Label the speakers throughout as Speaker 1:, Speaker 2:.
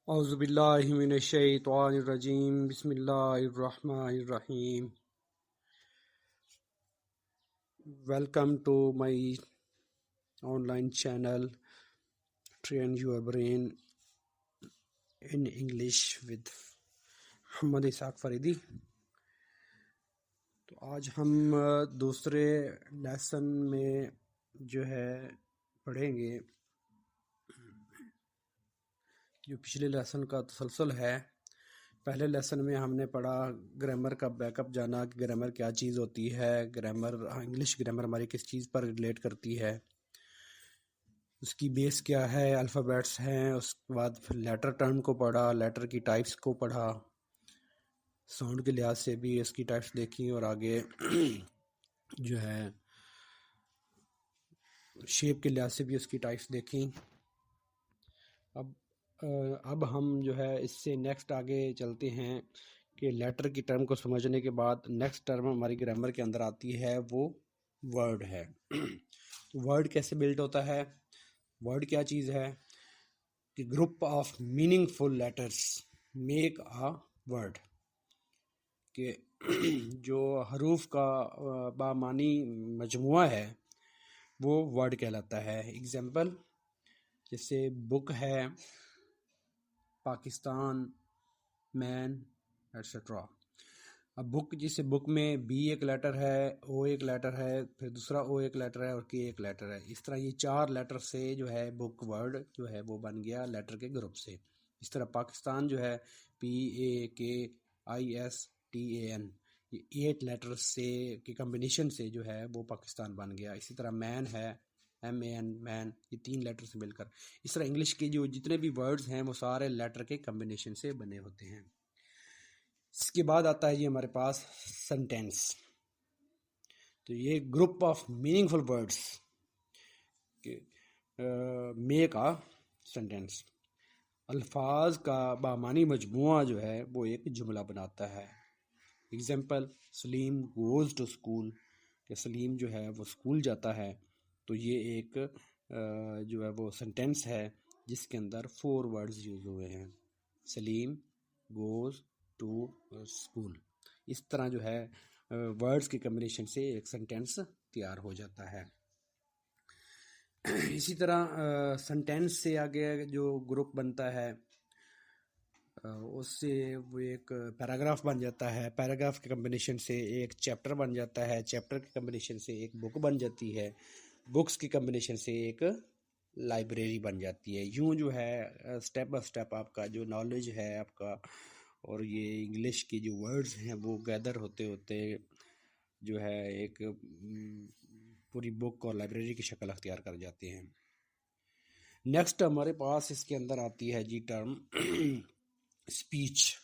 Speaker 1: औज़ुबिल्लाहिमिनश्शैतानिर्रजीम बिस्मिल्लाहिर्रहमानिर्रहीम। Welcome to my online channel Train Your Brain in English with Mohammad Ishaq Faridi. तो आज हम दूसरे लेसन में जो है पढ़ेंगे जो पिछले लेसन का तसलसल है। पहले लेसन में हमने पढ़ा ग्रामर का बैकअप, जाना कि ग्रामर क्या चीज़ होती है, ग्रामर इंग्लिश ग्रामर हमारी किस चीज़ पर रिलेट करती है, उसकी बेस क्या है, अल्फ़ाबेट्स हैं। उसके बाद फिर लेटर टर्म को पढ़ा, लेटर की टाइप्स को पढ़ा, साउंड के लिहाज से भी इसकी टाइप्स देखी और आगे जो है शेप के लिहाज से भी उसकी टाइप्स देखी। अब हम जो है इससे नेक्स्ट आगे चलते हैं कि लेटर की टर्म को समझने के बाद नेक्स्ट टर्म हमारी ग्रामर के अंदर आती है, वो वर्ड है। वर्ड कैसे बिल्ड होता है, वर्ड क्या चीज़ है कि group of meaningful letters make a word, कि जो हरूफ का बामानी मजमुआ है वो वर्ड कहलाता है। एग्जाम्पल जैसे बुक है, पाकिस्तान, मैन, एट्सेट्रा। अब बुक, जिसे बुक में बी एक लेटर है, ओ एक लेटर है, फिर दूसरा ओ एक लेटर है और के एक लेटर है। इस तरह ये 4 लेटर से जो है बुक वर्ड जो है वो बन गया लेटर के ग्रुप से। इस तरह पाकिस्तान जो है PAKISTAN, ये 8 लेटर से के कम्बिनेशन से जो है वो पाकिस्तान बन गया। इसी तरह मैन है MAN, मैन, ये 3 लेटर से मिलकर। इस तरह इंग्लिश के जो जितने भी वर्ड्स हैं वो सारे लेटर के कम्बिनेशन से बने होते हैं। इसके बाद आता है जी हमारे पास सेंटेंस। तो ये group of meaningful words make a sentence. अल्फाज का बामानी मजमुआ जो है वो एक जुमला बनाता है। Example Salim goes to school, कि सलीम जो है वो स्कूल जाता है। तो ये एक जो है वो सेंटेंस है जिसके अंदर 4 वर्ड्स यूज हुए हैं, सलीम गोज़ टू स्कूल। इस तरह जो है वर्ड्स के कम्बिनेशन से एक सेंटेंस तैयार हो जाता है। इसी तरह सेंटेंस से आगे जो ग्रुप बनता है उससे वो एक पैराग्राफ बन जाता है। पैराग्राफ के कम्बिनेशन से एक चैप्टर बन जाता है। चैप्टर के कम्बिनेशन से एक बुक बन जाती है। बुक्स की कम्बिनेशन से एक लाइब्रेरी बन जाती है। यूं जो है स्टेप बाय स्टेप आपका जो नॉलेज है आपका और ये इंग्लिश के जो वर्ड्स हैं वो गैदर होते होते जो है एक पूरी बुक और लाइब्रेरी की शक्ल अख्तियार कर जाते हैं। नेक्स्ट हमारे पास इसके अंदर आती है जी टर्म स्पीच।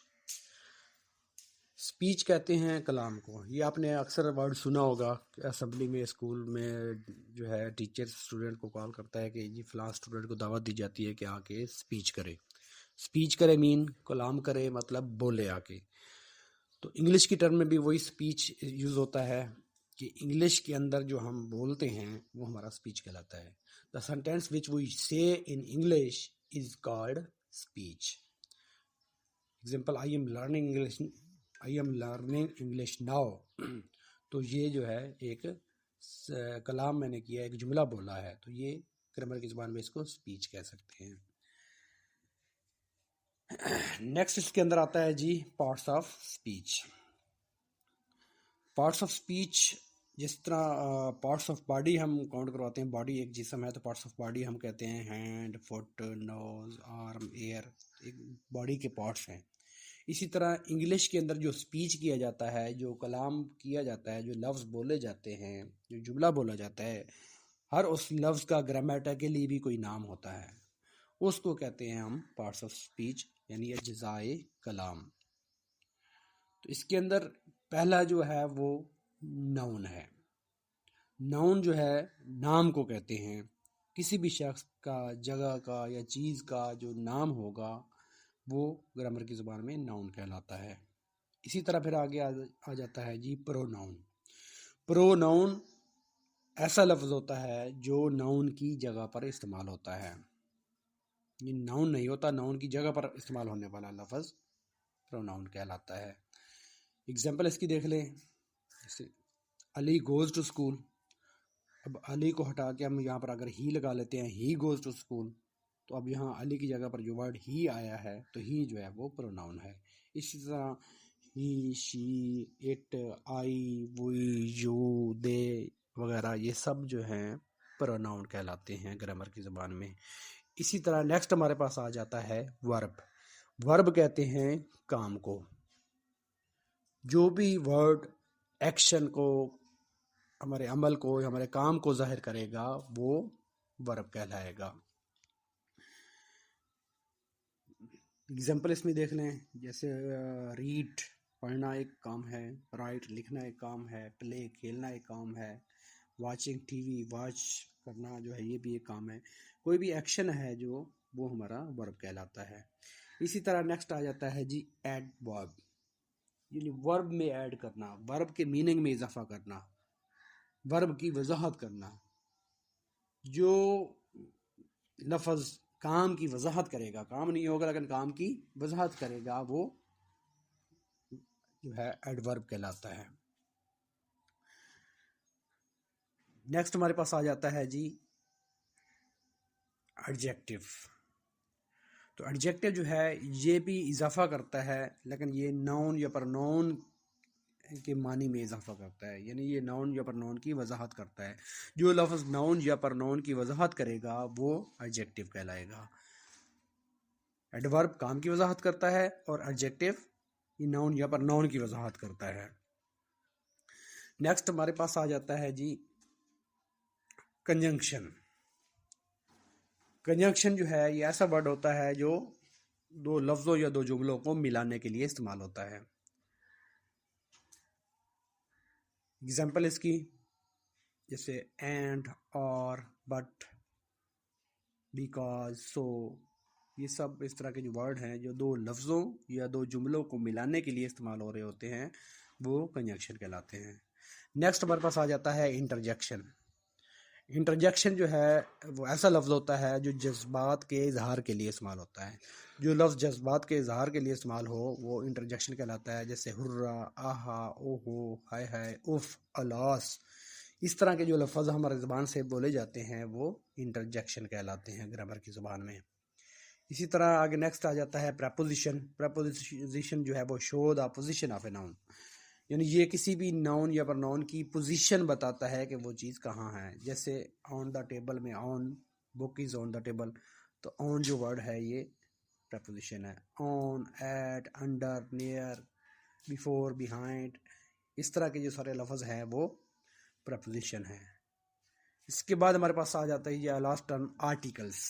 Speaker 1: स्पीच कहते हैं कलाम को। ये आपने अक्सर वर्ड सुना होगा, असेंबली में, स्कूल में जो है टीचर स्टूडेंट को कॉल करता है कि जी फलां स्टूडेंट को दावत दी जाती है कि आके स्पीच करे। स्पीच करे मीन कलाम करे, मतलब बोले आके। तो इंग्लिश की टर्म में भी वही स्पीच यूज़ होता है कि इंग्लिश के अंदर जो हम बोलते हैं वो हमारा स्पीच कहलाता है। द सेंटेंस विच वी से in English is called speech. Example I am learning English now. तो ये जो है एक कलाम मैंने किया, एक जुमला बोला है, तो ये ग्रामर की ज़बान में इसको स्पीच कह सकते हैं। नेक्स्ट इसके अंदर आता है जी parts of speech. Parts of speech, जिस तरह पार्ट्स ऑफ बॉडी हम काउंट करवाते हैं, बॉडी एक जिस्म है तो पार्ट्स ऑफ बॉडी हम कहते हैं hand, foot, nose, arm, ear, एक बॉडी के पार्ट्स हैं। इसी तरह इंग्लिश के अंदर जो स्पीच किया जाता है, जो कलाम किया जाता है, जो लफ्ज़ बोले जाते हैं, जो जुमला बोला जाता है, हर उस लफ्ज़ का ग्रामेटिकली भी कोई नाम होता है, उसको कहते हैं हम पार्ट्स ऑफ स्पीच, यानी अज्ज़ाए कलाम। तो इसके अंदर पहला जो है वो नाउन है। नाउन जो है नाम को कहते हैं। किसी भी शख्स का, जगह का या चीज़ का जो नाम होगा वो ग्रामर की ज़बान में नाउन कहलाता है। इसी तरह फिर आगे आ जाता है जी प्रोनाउन। प्रोनाउन ऐसा लफ्ज़ होता है जो नाउन की जगह पर इस्तेमाल होता है। ये नाउन नहीं होता, नाउन की जगह पर इस्तेमाल होने वाला लफ्ज़ प्रोनाउन कहलाता है। एग्जाम्पल इसकी देख लें, जैसे अली गोज़ टू स्कूल। अब अली को हटा के हम यहाँ पर अगर ही लगा लेते हैं, ही गोज़ टू स्कूल, तो अब यहाँ अली की जगह पर जो वर्ड ही आया है तो ही जो है वो प्रोनाउन है। इसी तरह he, she, it, I, we, you, they वगैरह ये सब जो हैं प्रोनाउन कहलाते हैं ग्रामर की ज़बान में। इसी तरह नेक्स्ट हमारे पास आ जाता है वर्ब। वर्ब कहते हैं काम को। जो भी वर्ड एक्शन को, हमारे अमल को, हमारे काम को जाहिर करेगा वो वर्ब कहलाएगा। एग्जाम्पल इसमें देख लें, जैसे रीड पढ़ना एक काम है, राइट लिखना एक काम है, प्ले खेलना एक काम है, वाचिंग टीवी वॉच करना जो है ये भी एक काम है। कोई भी एक्शन है जो, वो हमारा वर्ब कहलाता है। इसी तरह नेक्स्ट आ जाता है जी एड वर्ब, यानी वर्ब में ऐड करना, वर्ब के मीनिंग में इजाफा करना, वर्ब की वजाहत करना। जो लफ्ज़ काम की वजाहत करेगा, काम नहीं होगा लेकिन काम की वजाहत करेगा, वो जो है एडवर्ब कहलाता है। नेक्स्ट हमारे पास आ जाता है जी एडजेक्टिव। तो एडजेक्टिव जो है ये भी इजाफा करता है, लेकिन ये नाउन या प्रोनाउन के मानी में इजाफा करता है, यानी ये नाउन या प्रोनाउन की वजाहत करता है। जो लफ्ज़ नाउन या प्रोनाउन की वजाहत करेगा वो एडजेक्टिव कहलाएगा। एडवर्ब काम की वजाहत करता है और एडजेक्टिव ये नाउन या प्रोनाउन की वजाहत करता है। नेक्स्ट हमारे पास आ जाता है जी कंजंक्शन। कंजंक्शन जो है ये ऐसा वर्ड होता है जो दो लफ्ज़ों या दो जुमलों को मिलाने के लिए इस्तेमाल होता है। एग्जाम्पल इसकी, जैसे एंड, और, बट, बिकॉज, सो, ये सब इस तरह के जो वर्ड हैं जो दो लफ्ज़ों या दो जुमलों को मिलाने के लिए इस्तेमाल हो रहे होते हैं वो कंजंक्शन कहलाते हैं। नेक्स्ट हमारे पास आ जाता है इंटरजेक्शन। इंटरजेक्शन जो है वो ऐसा लफ्ज़ होता है जो जज्बात के इजहार के लिए इस्तेमाल होता है। जो लफ्ज़ जज्बात के इजहार के लिए इस्तेमाल हो वो इंटरजेक्शन कहलाता है। जैसे हुर्रा, आहा, ओहो, हाय हाय, उफ, अलास, इस तरह के जो लफ्ज़ हमारे ज़बान से बोले जाते हैं वो इंटरजेक्शन कहलाते हैं ग्रामर की ज़बान में। इसी तरह आगे नेक्स्ट आ जाता है प्रपोजिशन। प्रपोजिशन जो है वो show the position of a noun, यानी ये किसी भी नाउन या प्रोनाउन की पोजीशन बताता है कि वो चीज़ कहाँ है। जैसे ऑन द टेबल में on, book is on the table, तो ऑन जो वर्ड है ये प्रपोजिशन है। On, at, under, near, before, behind, इस तरह के जो सारे लफ्ज़ हैं वो प्रपोजिशन है। इसके बाद हमारे पास आ जाता है ये लास्ट टर्म आर्टिकल्स।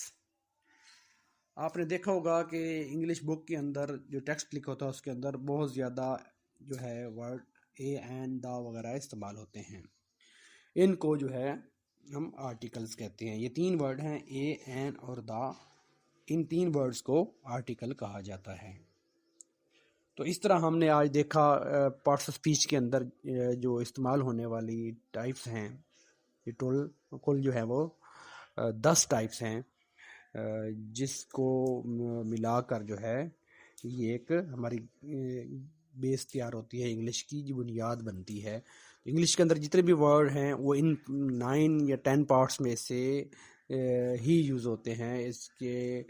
Speaker 1: आपने देखा होगा कि इंग्लिश बुक के अंदर जो टेक्स्ट लिखा होता है उसके अंदर बहुत ज़्यादा जो है वर्ड ए, एन, द वगैरह इस्तेमाल होते हैं। इनको जो है हम आर्टिकल्स कहते हैं। ये तीन वर्ड हैं, ए, एन और द, इन तीन वर्ड्स को आर्टिकल कहा जाता है। तो इस तरह हमने आज देखा पार्ट्स ऑफ स्पीच के अंदर जो इस्तेमाल होने वाली टाइप्स हैं, ये कुल जो है वो 10 टाइप्स हैं, जिसको मिलाकर जो है ये एक हमारी बेस तैयार होती है, इंग्लिश की जो बुनियाद बनती है। इंग्लिश के अंदर जितने भी वर्ड हैं वो इन 9 या 10 पार्ट्स में से ही यूज़ होते हैं। इसके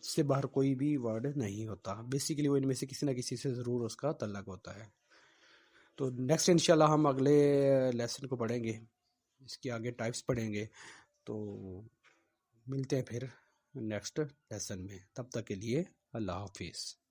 Speaker 1: से बाहर कोई भी वर्ड नहीं होता। बेसिकली वो इनमें से किसी ना किसी से ज़रूर उसका तल्लुक़ होता है। तो नेक्स्ट इंशाल्लाह हम अगले लेसन को पढ़ेंगे, इसके आगे टाइप्स पढ़ेंगे। तो मिलते हैं फिर नेक्स्ट लेसन में, तब तक के लिए अल्लाह हाफिज़।